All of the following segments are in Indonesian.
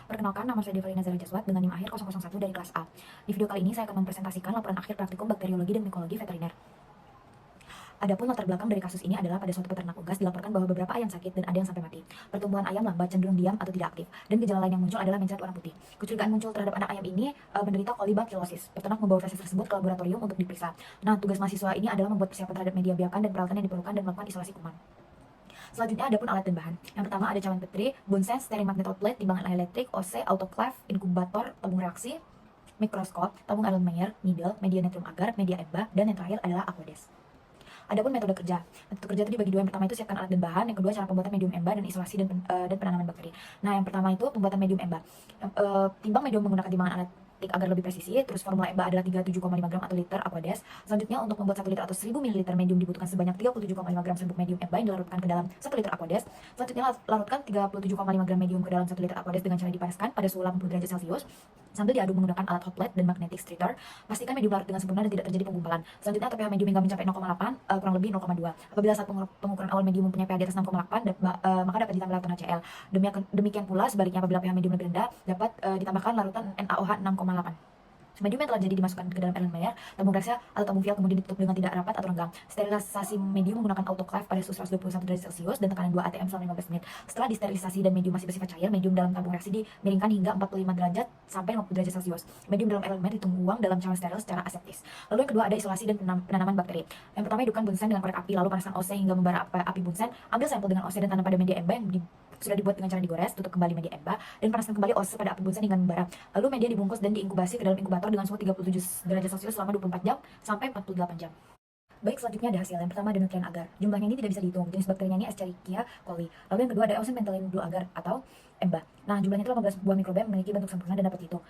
Perkenalkan, nama saya Devalina Zara Jaswat dengan NIM akhir 001 dari kelas A. Di video kali ini saya akan mempresentasikan laporan akhir praktikum bakteriologi dan mikologi veteriner. Adapun latar belakang dari kasus ini adalah pada suatu peternak unggas dilaporkan bahwa beberapa ayam sakit dan ada yang sampai mati. Pertumbuhan ayam lambat, cenderung diam atau tidak aktif. Dan gejala lain yang muncul adalah mencret warna putih. Kecurigaan muncul terhadap anak ayam ini menderita colibacilosis. Peternak membawa feses tersebut ke laboratorium untuk diperiksa. Nah, tugas mahasiswa ini adalah membuat persiapan terhadap media biakan dan peralatan yang diperlukan dan melakukan isolasi kuman. Selanjutnya ada pun alat dan bahan. Yang pertama ada cawan petri, bunsen, steering magnet outlet, timbangan elektrik, OC, autoclave, inkubator, tabung reaksi, mikroskop, tabung Erlenmeyer, needle, media natrium agar, media EBA, dan yang terakhir adalah aqueduct. Adapun metode kerja. Metode kerja itu dibagi dua. Yang pertama itu siapkan alat dan bahan, yang kedua cara pembuatan medium EMBA dan isolasi dan penanaman bakteri. Nah, yang pertama itu pembuatan medium EMBA. Timbang medium menggunakan timbangan alat agar lebih presisi. Terus formula EMBA adalah 37,5 gram atau liter aqueduct. Selanjutnya untuk membuat 1 liter atau 1000 ml medium dibutuhkan sebanyak 37,5 gram serbuk medium EMBA yang dilarutkan ke dalam 1 liter aqueduct. Selanjutnya larutkan 37,5 gram medium ke dalam 1 liter aqueduct dengan cara dipanaskan pada suhu 80 derajat Celcius sambil diaduk menggunakan alat hot plate dan magnetic stirrer. Pastikan medium larut dengan sempurna dan tidak terjadi penggumpalan. Selanjutnya atau pH medium hingga mencapai 0,8 kurang lebih 0,2. Apabila saat pengukuran awal medium mempunyai pH di atas 6,8 maka dapat ditambah larutan HCl. Demikian pula sebaliknya apabila pH medium lebih rendah dapat ditambahkan larutan NaOH 6,8. Medium yang telah jadi dimasukkan ke dalam Erlenmeyer, tabung reaksi atau tabung vial kemudian ditutup dengan tidak rapat atau renggang. Sterilisasi medium menggunakan autoclave pada suhu 121 derajat Celcius dan tekanan 2 atm selama 15 menit. Setelah disterilisasi dan medium masih bersifat cair, medium dalam tabung reaksi dimiringkan hingga 45 derajat sampai 50 derajat Celcius. Medium dalam Erlenmeyer dituang dalam cawan steril secara aseptis. Lalu yang kedua ada isolasi dan penanaman bakteri. Yang pertama hidupkan bunsen dengan korek api, lalu panaskan OC hingga membara api bunsen. Ambil sampel dengan OC dan tanam pada media EMBA yang sudah dibuat dengan cara digores, tutup kembali media EMBA dan panaskan kembali OC pada api bunsen hingga membara. Lalu media dibungkus dan diinkubasi ke dalam inkubator dengan suhu 37 derajat Celcius selama 24 jam sampai 48 jam. Baik, selanjutnya ada hasil. Yang pertama ada nutrien agar. Jumlahnya ini tidak bisa dihitung. Jenis bakterinya ini Escherichia coli. Lalu yang kedua ada Eosin pentylene blue agar atau EMBA. Nah, jumlahnya itu 18 buah mikroba yang memiliki bentuk sempurna dan dapat dihitung.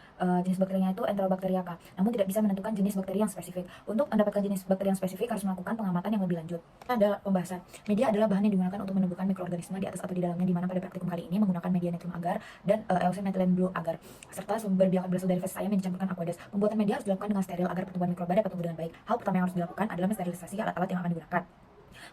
Jenis bakterinya itu Enterobacteriaca. Namun tidak bisa menentukan jenis bakteri yang spesifik. Untuk mendapatkan jenis bakteri yang spesifik harus melakukan pengamatan yang lebih lanjut. Ada pembahasan. Media adalah bahan yang digunakan untuk menumbuhkan mikroorganisme di atas atau di dalamnya, di mana pada praktikum kali ini menggunakan media natrium agar dan Eosin pentylene blue agar serta sumber biakan berasal dari feses ayam yang dicampurkan aqueduct. Pembuatan media harus dilakukan dengan steril agar pertumbuhan mikroba dapat tumbuh dengan baik. Hal pertama yang harus dilakukan adalah mensterilisasi alat-alat yang akan digunakan.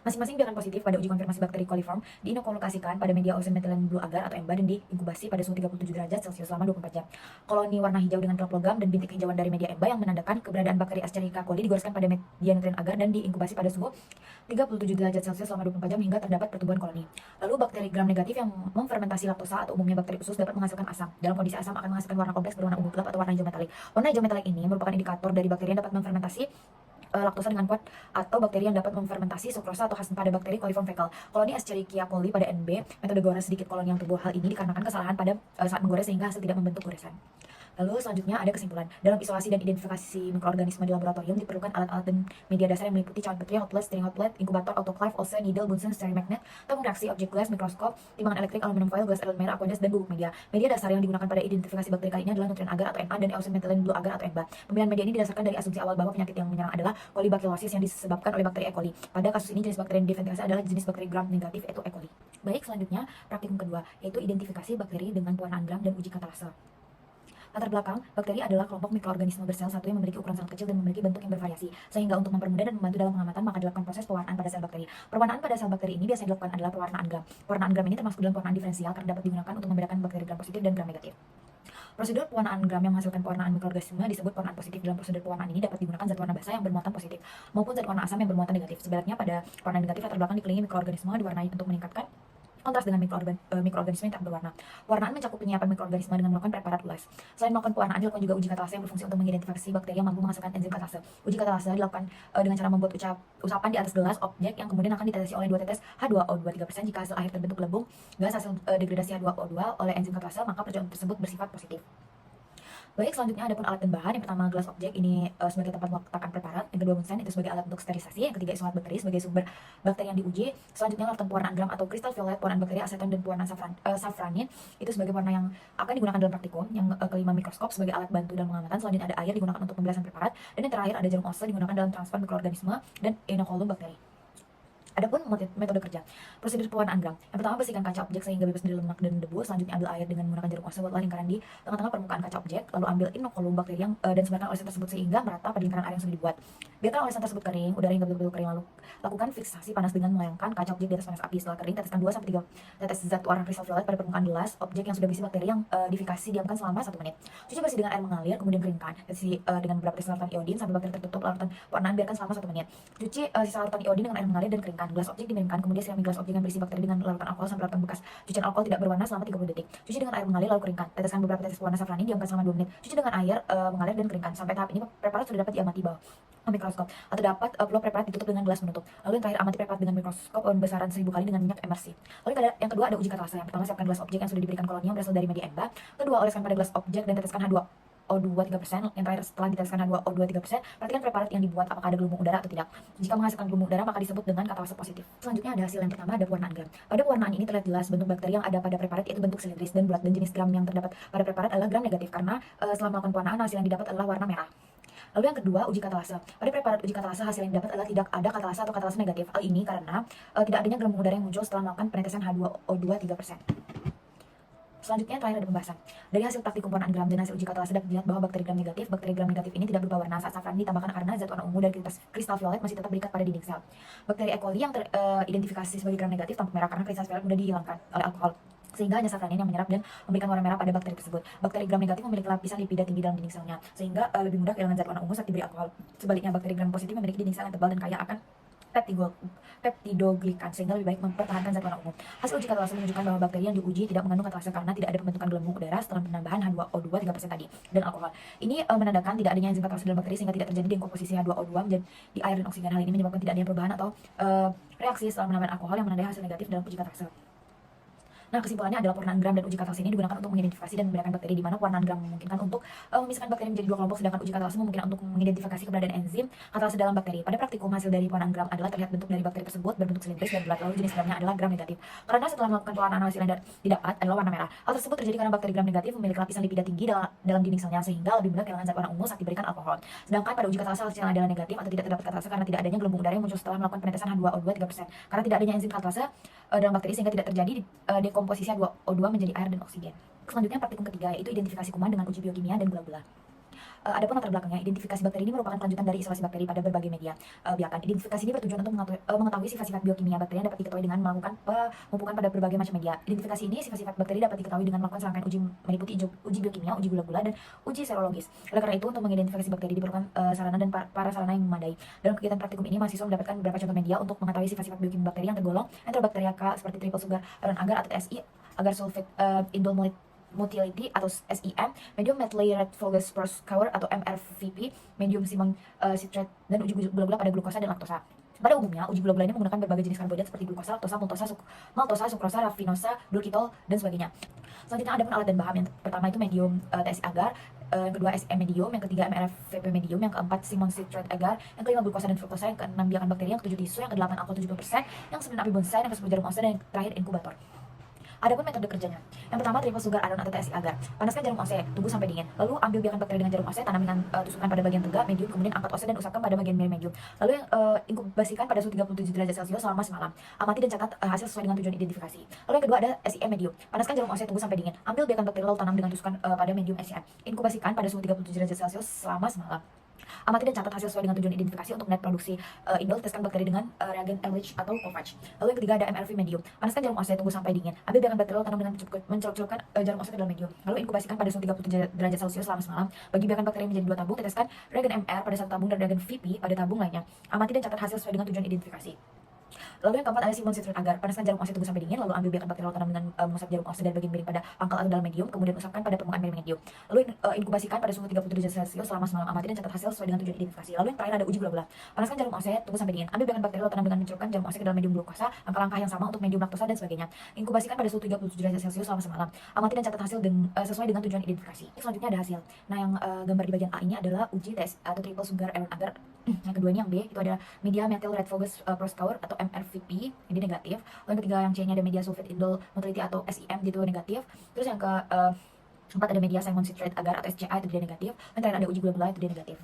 Masing-masing biakan positif pada uji konfirmasi bakteri coliform diinokulasikan pada media Eosin pentylene blue agar atau EMBA dan diinkubasi pada suhu 37 derajat Celcius selama 24 jam. Koloni warna hijau dengan klep logam dan bintik hijauan dari media EMBA yang menandakan keberadaan bakteri Escherichia coli digoreskan pada media nutrien agar dan diinkubasi pada suhu 37 derajat Celcius selama 24 jam hingga terdapat pertumbuhan koloni. Lalu bakteri gram negatif yang memfermentasi laktosa atau umumnya bakteri usus dapat menghasilkan asam. Dalam kondisi asam akan menghasilkan warna kompleks berwarna ungu gelap atau warna hijau metalik. Warna hijau metalik ini merupakan indikator dari bakteri yang dapat memfermentasi laktosa dengan kuat atau bakteri yang dapat memfermentasi sukrosa atau khas pada bakteri coliform fecal. Koloni Escherichia coli pada NB, metode gores sedikit koloni yang tumbuh. Hal ini dikarenakan kesalahan pada saat menggores sehingga hasil tidak membentuk goresan. Lalu selanjutnya ada kesimpulan. Dalam isolasi dan identifikasi mikroorganisme di laboratorium diperlukan alat-alat dan media dasar yang meliputi cawan petri, hot plate, steering hot plate, inkubator, autoclave, OC, needle, bunsen, steering magnet, tabung reaksi, object glass, mikroskop, timbangan elektrik, aluminium foil, gas Erlenmeyer, aqueduct, dan bubuk media. Media dasar yang digunakan pada identifikasi bakteri kali ini adalah nutrien agar atau NA dan Eosin pentylene blue agar atau EMBA. Pemilihan media ini didasarkan dari asumsi awal bahwa penyakit yang menyerang adalah colibacilosis yang disebabkan oleh bakteri E. coli. Pada kasus ini jenis bakteri yang diventilasi adalah jenis bakteri gram negatif yaitu E. coli. Baik, selanjutnya praktikum kedua yaitu identifikasi bakteri dengan pewarnaan gram dan uji katalase. Latar belakang, bakteri adalah kelompok mikroorganisme bersel satu yang memiliki ukuran sangat kecil dan memiliki bentuk yang bervariasi. Sehingga untuk mempermudah dan membantu dalam pengamatan, maka dilakukan proses pewarnaan pada sel bakteri. Pewarnaan pada sel bakteri ini biasanya dilakukan adalah pewarnaan gram. Pewarnaan gram ini termasuk dalam pewarnaan diferensial karena dapat digunakan untuk membedakan bakteri gram positif dan gram negatif. Prosedur pewarnaan gram yang menghasilkan pewarnaan mikroorganisme disebut pewarnaan positif. Dalam prosedur pewarnaan ini dapat digunakan zat warna basah yang bermuatan positif maupun zat warna asam yang bermuatan negatif. Sebaliknya pada pewarnaan negatif latar belakang dikelilingi mikroorganisme diwarnai untuk meningkatkan kontras dengan mikroorganisme yang tak berwarna. Pewarnaan mencakup penyiapan mikroorganisme dengan melakukan preparat ulas. Selain melakukan pewarnaan, dilakukan juga uji katalase yang berfungsi untuk mengidentifikasi bakteri yang mampu menghasilkan enzim katalase. Uji katalase dilakukan dengan cara membuat usapan di atas gelas objek yang kemudian akan ditetesi oleh 2 tetes H2O 23%. Jika hasil akhir terbentuk gelembung gas hasil degradasi H2O2 oleh enzim katalase, maka percobaan tersebut bersifat positif. Baik, selanjutnya ada pun alat dan bahan. Yang pertama gelas objek ini sebagai tempat meletakkan preparat. Yang kedua bunsen itu sebagai alat untuk sterilisasi. Yang ketiga isolat bakteri sebagai sumber bakteri yang diuji. Selanjutnya larutan pewarnaan gram atau kristal violet, pewarnaan bakteri aseton dan pewarnaan safranin itu sebagai warna yang akan digunakan dalam praktikum. Yang kelima mikroskop sebagai alat bantu dalam pengamatan. Selanjutnya ada air digunakan untuk pembelasan preparat dan yang terakhir ada jarum OSE digunakan dalam transfer mikroorganisme dan inokulum bakteri. Adapun metode kerja, prosedur pewarnaan gram. Yang pertama, bersihkan kaca objek sehingga bebas dari lemak dan debu. Selanjutnya, ambil air dengan menggunakan jarum ose, buatlah lingkaran di tengah-tengah permukaan kaca objek. Lalu ambil inokulum bakteri dan sebarkan olesan tersebut sehingga merata pada lingkaran air yang sudah dibuat. Biarkan olesan tersebut kering, udara hingga betul-betul kering. Lalu lakukan fiksasi panas dengan melayangkan kaca objek di atas panas api. Setelah kering, teteskan 2-3 tetes zat warna kristal violet pada permukaan gelas objek yang sudah berisi bakteri yang difikasi. Diamkan selama 1 menit. Cuci bersih dengan air mengalir, kemudian keringkan. Tetesi dengan beberapa tetes larutan iodin sampai bakteri tertutup. Larutan pewarnaan biarkan selama 1 menit. Cuci sisa larutan iodin dengan air mengalir dan keringkan. Gelas objek dimiringkan, kemudian sirami gelas objek yang berisi bakteri dengan larutan alkohol sampai larutan bekas cucian alkohol tidak berwarna selama 30 detik. Cuci dengan air mengalir lalu keringkan. Teteskan beberapa tetes pewarna safrani, diamkan selama 2 menit. Cuci dengan air mengalir dan keringkan. Sampai tahap ini preparat sudah dapat diamati bawah mikroskop atau dapat peluk preparat ditutup dengan gelas menutup. Lalu yang terakhir, amati preparat dengan mikroskop besaran 1000 kali dengan minyak emersi. Lalu yang kedua ada uji katalase. Yang pertama, siapkan gelas objek yang sudah diberikan koloni yang berasal dari media EMBA. Kedua, oleskan pada gelas objek dan teteskan H2O2 3%. Yang terakhir, setelah diteteskan H2O2 3%, perhatikan preparat yang dibuat apakah ada gelembung udara atau tidak. Jika menghasilkan gelembung udara, maka disebut dengan katalase positif. Selanjutnya ada hasil. Yang pertama ada pewarnaan gram. Pada pewarnaan ini terlihat jelas bentuk bakteri yang ada pada preparat, yaitu bentuk silindris dan bulat, dan jenis gram yang terdapat pada preparat adalah gram negatif karena setelah melakukan pewarnaan hasil yang didapat adalah warna merah. Lalu yang kedua, uji katalase. Pada preparat uji katalase, hasil yang didapat adalah tidak ada katalase atau katalase negatif. Hal ini karena tidak adanya gelembung udara yang muncul setelah melakukan penetesan H2O2 3%. Selanjutnya yang terakhir ada pembahasan. Dari hasil praktikum pewarnaan gram dan hasil uji katalase dapat dilihat bahwa bakteri gram negatif ini tidak berubah warna saat safran ditambahkan karena zat warna ungu dan kristal violet masih tetap berikat pada dinding sel. Bakteri E. coli yang teridentifikasi sebagai gram negatif tampak merah karena kristal violet mudah dihilangkan oleh alkohol, sehingga hanya safranin yang menyerap dan memberikan warna merah pada bakteri tersebut. Bakteri gram negatif memiliki lapisan lipida tinggi dalam dinding selnya, sehingga lebih mudah kehilangan zat warna ungu saat diberi alkohol. Sebaliknya, bakteri gram positif memiliki dinding sel yang tebal dan kaya akan peptidoglikan, sehingga lebih baik mempertahankan zat warna ungu. Hasil uji katalase menunjukkan bahwa bakteri yang diuji tidak mengandung katalase karena tidak ada pembentukan gelembung udara setelah penambahan H2O2 3% tadi dan alkohol. Ini menandakan tidak adanya enzim katalase dalam bakteri, sehingga tidak terjadi dekomposisi H2O2 menjadi air dan oksigen. Hal ini menyebabkan tidak adanya perubahan atau reaksi setelah penambahan alkohol yang menandai hasil negatif dalam uji katalase. Nah, kesimpulannya adalah pewarnaan gram dan uji katalase ini digunakan untuk mengidentifikasi dan membedakan bakteri, di mana pewarnaan gram memungkinkan untuk memisahkan bakteri menjadi 2 kelompok, sedangkan uji katalase memungkinkan untuk mengidentifikasi keberadaan enzim katalase dalam bakteri. Pada praktikum, hasil dari pewarnaan gram adalah terlihat bentuk dari bakteri tersebut berbentuk silindris dan bulat, lalu jenis gramnya adalah gram negatif. Karena setelah melakukan pewarnaan hasil yang didapat adalah warna merah. Hal tersebut terjadi karena bakteri gram negatif memiliki lapisan lipida tinggi dalam dinding selnya, sehingga lebih mudah kehilangan zat warna ungu saat diberikan alkohol. Sedangkan pada uji katalase hasilnya adalah negatif atau tidak terdapat katalase karena tidak adanya gelembung udara yang muncul setelah melakukan penetesan H2O2 3%. Karena tidak adanya enzim katalase dalam bakteri, sehingga tidak terjadi dekomposisi H2O2 menjadi air dan oksigen. Selanjutnya praktikum ketiga, yaitu identifikasi kuman dengan uji biokimia dan gula-gula. Adapun latar belakangnya, identifikasi bakteri ini merupakan kelanjutan dari isolasi bakteri pada berbagai media biakan. Identifikasi ini bertujuan untuk mengetahui sifat-sifat biokimia bakteri yang dapat diketahui dengan melakukan pemupukan pada berbagai macam media. Identifikasi ini sifat-sifat bakteri dapat diketahui dengan melakukan serangkaian uji meliputi uji biokimia, uji gula-gula, dan uji serologis. Oleh karena itu, untuk mengidentifikasi bakteri diperlukan sarana dan para sarana yang memadai. Dalam kegiatan praktikum ini, mahasiswa mendapatkan beberapa contoh media untuk mengetahui sifat-sifat biokimia bakteri yang tergolong Enterobacteriaca seperti triple sugar iron agar atau SI, agar sulfate indol motility atau SIM, medium methylated fungus procour atau MRVP, medium simon citrate, dan uji gula-gula pada glukosa dan laktosa. Pada umumnya, uji gula-gula ini menggunakan berbagai jenis karbohidrat seperti glukosa, laktosa, maltosa, sukrosa, rafinosa, glucitol, dan sebagainya. Selanjutnya ada pun alat dan bahan. Yang pertama itu medium TSI agar, yang kedua SIM medium, yang ketiga MRVP medium, yang keempat simon citrate agar, yang kelima glukosa dan fruktosa, yang keenam biakan bakteri, yang ketujuh tisu, yang kedelapan alkohol 70%, yang sembilan api bonsai, yang kesepuluh jarum ose, dan yang terakhir inkubator. Adapun metode kerjanya, yang pertama triple sugar iron atau TSI agar. Panaskan jarum ose, tunggu sampai dingin. Lalu ambil biakan bakteri dengan jarum ose, tanam dengan tusukan pada bagian tegak, medium, kemudian angkat ose dan usapkan pada bagian medium. Lalu yang inkubasikan pada suhu 37 derajat Celcius selama semalam. Amati dan catat hasil sesuai dengan tujuan identifikasi. Lalu yang kedua ada SIM medium. Panaskan jarum ose, tunggu sampai dingin. Ambil biakan bakteri lalu tanam dengan tusukan pada medium SIM. Inkubasikan pada suhu 37 derajat Celcius selama semalam. Amati dan catat hasil sesuai dengan tujuan identifikasi. Untuk net produksi indol, teskan bakteri dengan reagen LH atau Kovac. Lalu yang ketiga ada MRV medium. Panaskan jarum ose, tunggu sampai dingin. Ambil biakan bakteri lalu tanam dengan mencelupkan jarum ose ke dalam medium. Lalu inkubasikan pada suhu 37 derajat Celcius selama semalam. Bagi biakan bakteri menjadi 2 tabung, teteskan reagen MR pada 1 tabung dan reagen VP pada tabung lainnya. Amati dan catat hasil sesuai dengan tujuan identifikasi. Lalu yang keempat ada simon citrate agar. Panaskan jarum ose, tunggu sampai dingin. Lalu ambil biakan bakteri lalu tanam dengan mengusap jarum ose dari bagian miring pada pangkal atau dalam medium, kemudian usapkan pada permukaan miring medium. Lalu inkubasikan pada suhu 37 derajat Celcius selama semalam. Amati dan catat hasil sesuai dengan tujuan identifikasi. Lalu yang terakhir ada uji gula-gula. Panaskan jarum ose, tunggu sampai dingin. Ambil biakan bakteri lalu tanam dengan mencelupkan jarum ose ke dalam medium glukosa, langkah-langkah yang sama untuk medium laktosa dan sebagainya. Inkubasikan pada suhu 37 derajat Celcius selama semalam. Amati dan catat hasil sesuai dengan tujuan identifikasi. Selanjutnya ada hasil. Nah, yang gambar di bagian A ini adalah uji tes atau triple sugar iron agar. Yang kedua ini yang B, itu ada media methyl red fungus procour atau MRVP, ini negatif. Lalu yang ketiga yang C nya ada media sulfate indol motility atau SIM, gitu negatif. Terus yang keempat ada media simon citrate agar atau SCA, itu dia negatif. Yang terakhir ada uji gula-gula, itu dia negatif.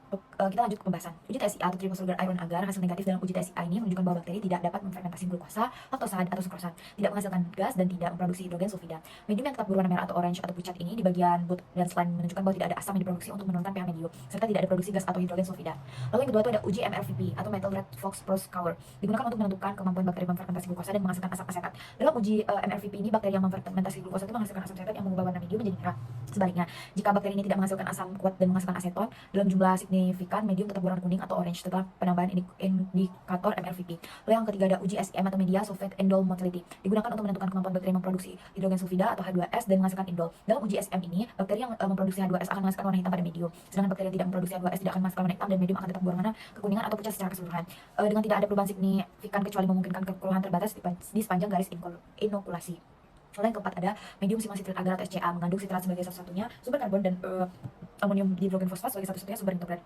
Kita lanjut ke pembahasan. Uji TSIA atau triple sugar iron agar hasil negatif dalam uji TSIA ini menunjukkan bahwa bakteri tidak dapat memfermentasi glukosa, laktosa, atau sukrosa, tidak menghasilkan gas, dan tidak memproduksi hidrogen sulfida. Medium yang tetap berwarna merah atau orange atau pucat ini di bagian boot dan slime menunjukkan bahwa tidak ada asam yang diproduksi untuk menurunkan pH medium, serta tidak ada produksi gas atau hidrogen sulfida. Lalu yang kedua itu ada uji MRVP atau Metal Red Fox Prose Scour, digunakan untuk menentukan kemampuan bakteri memfermentasi glukosa dan menghasilkan asam asetat. Dalam uji MRVP ini, bakteri yang memfermentasi glukosa itu menghasilkan asam asetat yang mengubah warna medium menjadi merah. Sebaliknya, jika bakteri ini tidak menghasilkan asam kuat dan menghasilkan aseton dalam jumlah signifikan, medium tetap berwarna kuning atau orange setelah penambahan indikator MRVP. Lalu yang ketiga ada uji SEM atau media sulfate indole motility, digunakan untuk menentukan kemampuan bakteri memproduksi hidrogen sulfida atau H2S dan menghasilkan indol. Dalam uji SEM ini, bakteri yang memproduksi H2S akan menghasilkan warna hitam pada medium, sedangkan bakteri yang tidak memproduksi H2S tidak akan menghasilkan warna hitam dan medium akan tetap berwarna kekuningan atau pucat secara keseluruhan, dengan tidak ada perubahan signifikan kecuali memungkinkan kekeruhan terbatas di sepanjang garis inokulasi. Lalu yang keempat ada medium siman sitrat agar atau SCA, mengandung sitrat sebagai satu-satunya sumber karbon dan amonium dihidrogenfosfat sebagai satu-satunya sumber nitrogen,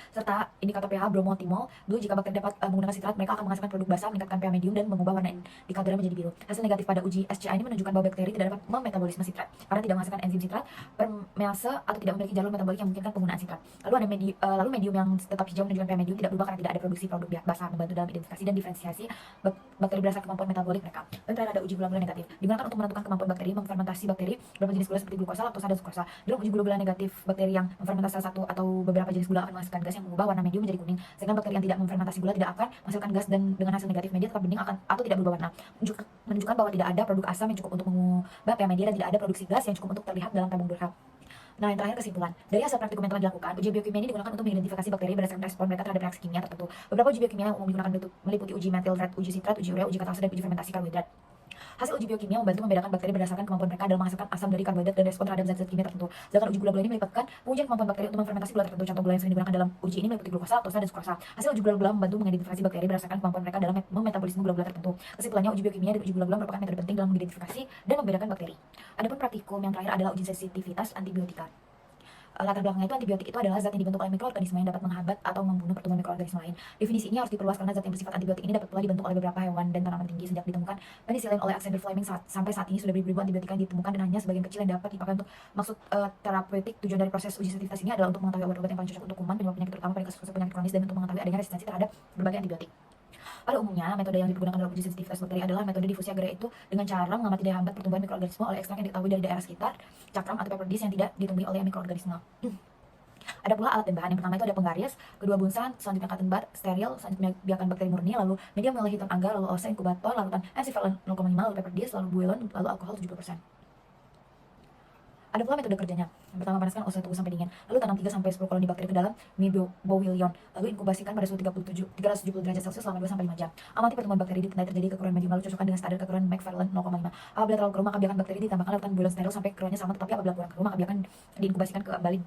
serta indikator pH bromotimol. Dulu jika bakteri dapat menggunakan sitrat, mereka akan menghasilkan produk basa, meningkatkan pH medium, dan mengubah warna indikatornya menjadi biru. Hasil negatif pada uji SCA ini menunjukkan bahwa bakteri tidak dapat memetabolisme sitrat karena tidak menghasilkan enzim sitrat permease atau tidak memiliki jalur metabolik yang memungkinkan penggunaan sitrat. Lalu medium yang tetap hijau menunjukkan pH medium tidak berubah karena tidak ada produksi produk basa, membantu dalam identifikasi dan diferensiasi bakteri berdasarkan kemampuan metabolik mereka. Dan terakhir ada uji gula-gula negatif, digunakan untuk menentukan kemampuan bakteri memfermentasi bakteri beberapa jenis gula seperti glukosa, laktosa, dan sukrosa. Dalam uji gula-gula negatif, bakteri yang memfermentasi salah satu atau beberapa jenis gula akan menghasilkan gas yang mengubah warna medium menjadi kuning, sedangkan bakteri yang tidak memfermentasi gula tidak akan menghasilkan gas dan dengan hasil negatif media tetap bening atau tidak berubah warna, menunjukkan bahwa tidak ada produk asam yang cukup untuk mengubah pH media dan tidak ada produksi gas yang cukup untuk terlihat dalam tabung Durkheim. Nah, yang terakhir kesimpulan. Dari hasil praktikum yang telah dilakukan, uji biokimia ini digunakan untuk mengidentifikasi bakteri berdasarkan respon mereka terhadap reaksi kimia tertentu. Beberapa uji biokimia yang umum digunakan meliputi uji methyl red, uji sitrat, uji urea, uji katase, dan uji fermentasi karbohidrat. Hasil uji biokimia membantu membedakan bakteri berdasarkan kemampuan mereka dalam menghasilkan asam dari karbohidrat dan respon terhadap zat-zat kimia tertentu. Sedangkan uji gula-gula ini melibatkan pengujian kemampuan bakteri untuk memfermentasi gula tertentu. Contoh gula yang sering digunakan dalam uji ini meliputi glukosa, laktosa, dan sukrosa. Hasil uji gula-gula membantu mengidentifikasi bakteri berdasarkan kemampuan mereka dalam memetabolisme gula-gula tertentu. Kesimpulannya, uji biokimia dan uji gula-gula merupakan metode penting dalam mengidentifikasi dan membedakan bakteri. Adapun praktikum yang terakhir adalah uji sensitivitas antibiotika. Latar belakangnya itu antibiotik itu adalah zat yang dibentuk oleh mikroorganisme yang dapat menghambat atau membunuh pertumbuhan mikroorganisme lain. Definisi ini harus diperluas karena zat yang bersifat antibiotik ini dapat pula dibentuk oleh beberapa hewan dan tanaman tinggi. Sejak ditemukan penicillin oleh Alexander Fleming sampai saat ini sudah beribu-ribu antibiotika yang ditemukan dan hanya sebagian kecil yang dapat dipakai untuk maksud terapeutik. Tujuan dari proses uji sensitivitas ini adalah untuk mengetahui obat-obat yang paling cocok untuk kuman, penyebab penyakit terutama pada kasus penyakit kronis, dan untuk mengetahui adanya resistensi terhadap berbagai antibiotik. Pada umumnya, metode yang digunakan dalam uji sensitivitas bakteri adalah metode difusi agar, yaitu dengan cara mengamati daya hambat pertumbuhan mikroorganisme oleh ekstrak yang diketahui dari daerah sekitar, cakram atau pepper dish yang tidak ditumbuhi oleh mikroorganisme. Ada pula alat dan bahan. Yang pertama itu ada penggaris, kedua bunsan, selanjutnya cotton bud, steril, selanjutnya biakan bakteri murni, lalu media mulai hitam agar, lalu OC inkubator, larutan ensiferin 0,5, lalu pepper dish, lalu buelon, lalu alkohol 70%. Ada pula metode kerjanya. Yang pertama, panaskan OC tunggu sampai dingin, lalu tanam 3-10 koloni bakteri ke dalam mibowillion, lalu inkubasikan pada suhu 370 derajat Celcius selama 2-5 jam. Amati pertumbuhan bakteri di tengah terjadi kekeruhan medium, lalu cocokkan dengan standar kekeruhan McFarland 0,5. Apabila terlalu keruh, maka biarkan bakteri ditambahkan larutan buelon steril sampai kekeruhannya sama, tetapi apabila kurang keruh, maka biarkan diinkubasikan kembali,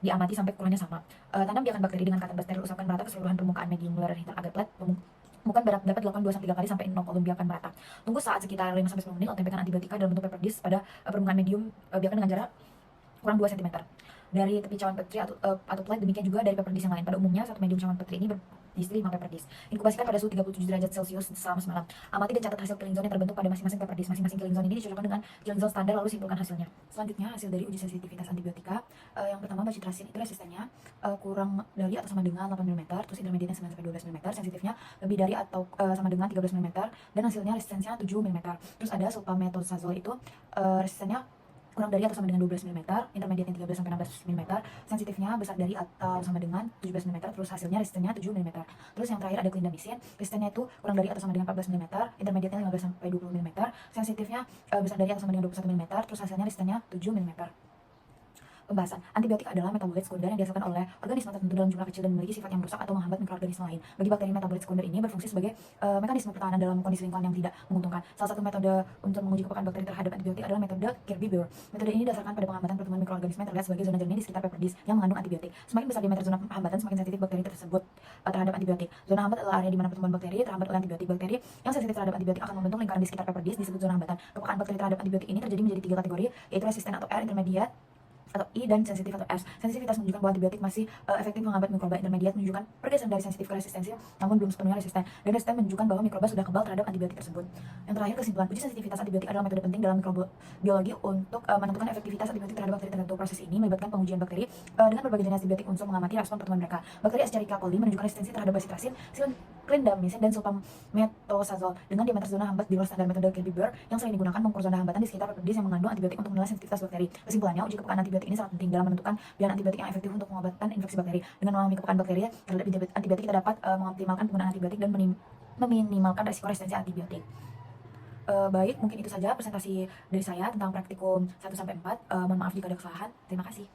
diamati sampai ukurannya sama. Tanam biakan bakteri dengan cotton bud steril, usapkan merata keseluruhan permukaan medium luar hitam agar flat. Bukan dapat dilakukan 2-3 kali sampai 0 kolom, biarkan merata. Tunggu saat sekitar 5-10 menit, lalu tempelkan antibiotika dalam bentuk pepper dish pada permukaan medium, biarkan dengan jarak kurang 2 cm dari tepi cawan petri atau plate. Demikian juga dari pepper dish yang lain. Pada umumnya, satu medium cawan petri ini berisi 5 pepper dish. Inkubasikan pada suhu 37 derajat Celcius selama semalam. Amati dan catat hasil killing zone yang terbentuk pada masing-masing pepper dish. Masing-masing killing zone ini dicocokkan dengan killing zone standar, lalu simpulkan hasilnya. Selanjutnya, hasil dari uji sensitivitas antibiotika. Yang pertama, bacitracin itu resistennya kurang dari atau sama dengan 8 mm, terus intermediatenya 9-12 mm, sensitifnya lebih dari atau sama dengan 13 mm, dan hasilnya resistensinya 7 mm. Terus ada sulfamethoxazole itu resistennya kurang dari atau sama dengan 12 mm, intermediatenya 13-16 mm, sensitifnya besar dari atau sama dengan 17 mm, terus hasilnya resistennya 7 mm. Terus yang terakhir ada clindamycin, resistennya itu kurang dari atau sama dengan 14 mm, intermediatenya 15-20 mm, sensitifnya besar dari atau sama dengan 21 mm, terus hasilnya resistennya 7 mm. Pembahasan. Antibiotik adalah metabolit sekunder yang dihasilkan oleh organisme tertentu dalam jumlah kecil dan memiliki sifat yang merusak atau menghambat mikroorganisme lain. Bagi bakteri, metabolit sekunder ini berfungsi sebagai mekanisme pertahanan dalam kondisi lingkungan yang tidak menguntungkan. Salah satu metode untuk menguji kepekaan bakteri terhadap antibiotik adalah metode Kirby-Burr. Metode ini didasarkan pada pengamatan pertumbuhan mikroorganisme yang terlihat sebagai zona jernih di sekitar pepper dish yang mengandung antibiotik. Semakin besar diameter zona hambatan, semakin sensitif bakteri tersebut terhadap antibiotik. Zona hambat adalah area di mana pertumbuhan bakteri terhambat oleh antibiotik. Bakteri yang sensitif terhadap antibiotik akan membentuk lingkaran di sekitar pepper dish disebut zona hambatan. Kepekaan bakteri terhadap antibiotik ini terjadi menjadi 3 kategori, yaitu resisten atau R, intermediate atau I, dan sensitif atau S. Sensitivitas menunjukkan bahwa antibiotik masih efektif menghambat mikroba. Intermediate menunjukkan pergeseran dari sensitif ke resistensi, namun belum sepenuhnya resisten. Dan resisten menunjukkan bahwa mikroba sudah kebal terhadap antibiotik tersebut. Yang terakhir, kesimpulan. Uji sensitivitas antibiotik adalah metode penting dalam mikrobiologi untuk menentukan efektivitas antibiotik terhadap bakteri tertentu. Proses ini melibatkan pengujian pengujian bakteri dengan berbagai jenis antibiotik unsur mengamati respon pertemuan mereka. Bakteri Escherichia coli menunjukkan resistensi terhadap bacitracin, clindamycin, dan sulfametosazole dengan diameter zona hambat di luar standar metode Kirby-Burr yang sering digunakan mengukur zona hambatan di sekitar peptidis yang mengandung antibiotik untuk menilai sensitivitas bakteri. Kesimpulannya, uji kepekaan antibiotik ini sangat penting dalam menentukan pilihan antibiotik yang efektif untuk pengobatan infeksi bakteri. Dengan memahami kepekaan bakteri terhadap antibiotik, kita dapat mengoptimalkan penggunaan antibiotik dan meminimalkan resiko resistensi antibiotik. Baik, mungkin itu saja presentasi dari saya tentang praktikum 1-4. Mohon maaf jika ada kesalahan. Terima kasih.